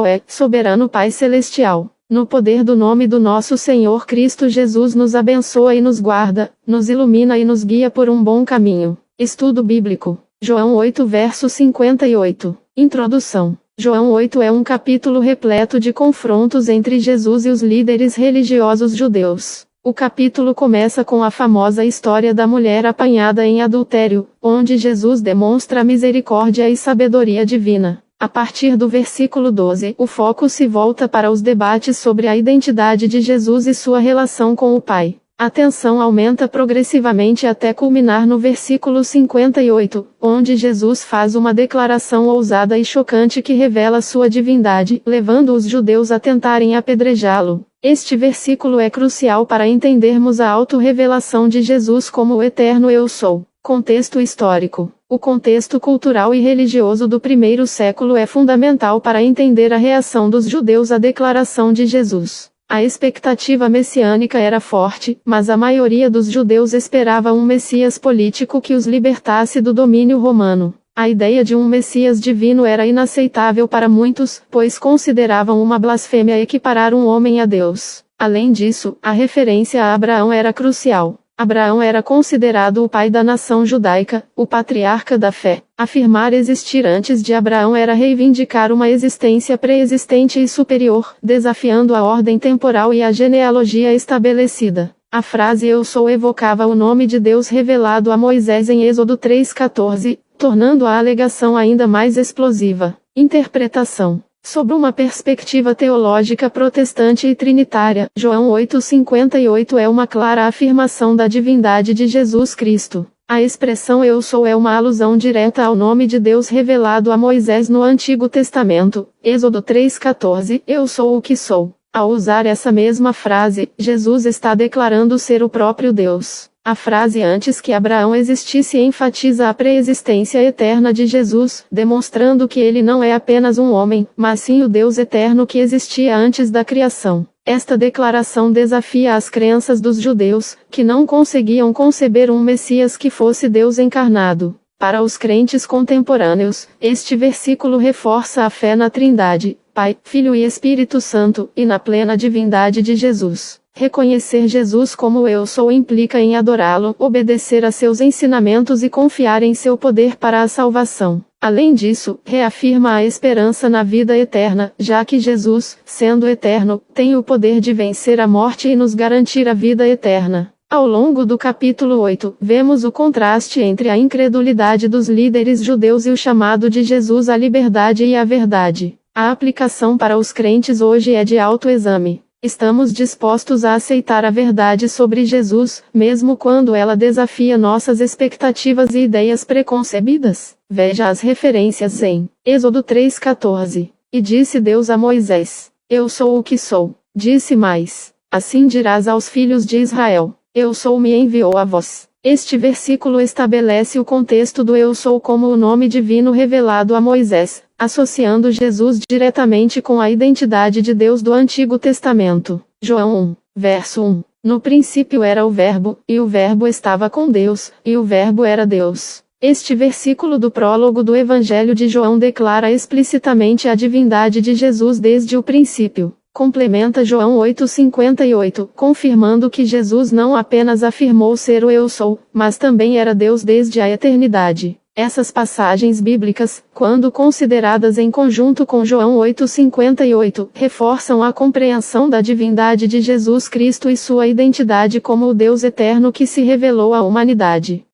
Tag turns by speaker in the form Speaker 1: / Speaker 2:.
Speaker 1: é, soberano Pai Celestial, no poder do nome do nosso Senhor Cristo Jesus, nos abençoa e nos guarda, nos ilumina e nos guia por um bom caminho. Estudo bíblico. João 8 verso 58. Introdução. João 8 é um capítulo repleto de confrontos entre Jesus e os líderes religiosos judeus. O capítulo começa com a famosa história da mulher apanhada em adultério, onde Jesus demonstra a misericórdia e sabedoria divina. A partir do versículo 12, o foco se volta para os debates sobre a identidade de Jesus e sua relação com o Pai. A tensão aumenta progressivamente até culminar no versículo 58, onde Jesus faz uma declaração ousada e chocante que revela sua divindade, levando os judeus a tentarem apedrejá-lo. Este versículo é crucial para entendermos a autorrevelação de Jesus como o eterno Eu Sou. Contexto histórico. O contexto cultural e religioso do primeiro século é fundamental para entender a reação dos judeus à declaração de Jesus. A expectativa messiânica era forte, mas a maioria dos judeus esperava um Messias político que os libertasse do domínio romano. A ideia de um Messias divino era inaceitável para muitos, pois consideravam uma blasfêmia equiparar um homem a Deus. Além disso, a referência a Abraão era crucial. Abraão era considerado o pai da nação judaica, o patriarca da fé. Afirmar existir antes de Abraão era reivindicar uma existência pré-existente e superior, desafiando a ordem temporal e a genealogia estabelecida. A frase Eu Sou evocava o nome de Deus revelado a Moisés em Êxodo 3:14, tornando a alegação ainda mais explosiva. Interpretação. Sob uma perspectiva teológica protestante e trinitária, João 8:58 é uma clara afirmação da divindade de Jesus Cristo. A expressão Eu Sou é uma alusão direta ao nome de Deus revelado a Moisés no Antigo Testamento, Êxodo 3:14, Eu sou o que sou. Ao usar essa mesma frase, Jesus está declarando ser o próprio Deus. A frase antes que Abraão existisse enfatiza a pré-existência eterna de Jesus, demonstrando que ele não é apenas um homem, mas sim o Deus eterno que existia antes da criação. Esta declaração desafia as crenças dos judeus, que não conseguiam conceber um Messias que fosse Deus encarnado. Para os crentes contemporâneos, este versículo reforça a fé na Trindade, Pai, Filho e Espírito Santo, e na plena divindade de Jesus. Reconhecer Jesus como Eu Sou implica em adorá-lo, obedecer a seus ensinamentos e confiar em seu poder para a salvação. Além disso, reafirma a esperança na vida eterna, já que Jesus, sendo eterno, tem o poder de vencer a morte e nos garantir a vida eterna. Ao longo do capítulo 8, vemos o contraste entre a incredulidade dos líderes judeus e o chamado de Jesus à liberdade e à verdade. A aplicação para os crentes hoje é de autoexame. Estamos dispostos a aceitar a verdade sobre Jesus, mesmo quando ela desafia nossas expectativas e ideias preconcebidas? Veja as referências em Êxodo 3:14. E disse Deus a Moisés: Eu sou o que sou. Disse mais: Assim dirás aos filhos de Israel: Eu sou me enviou a vós. Este versículo estabelece o contexto do Eu Sou como o nome divino revelado a Moisés, associando Jesus diretamente com a identidade de Deus do Antigo Testamento. João 1, verso 1. No princípio era o Verbo, e o Verbo estava com Deus, e o Verbo era Deus. Este versículo do prólogo do Evangelho de João declara explicitamente a divindade de Jesus desde o princípio. Complementa João 8:58, confirmando que Jesus não apenas afirmou ser o Eu Sou, mas também era Deus desde a eternidade. Essas passagens bíblicas, quando consideradas em conjunto com João 8:58, reforçam a compreensão da divindade de Jesus Cristo e sua identidade como o Deus eterno que se revelou à humanidade.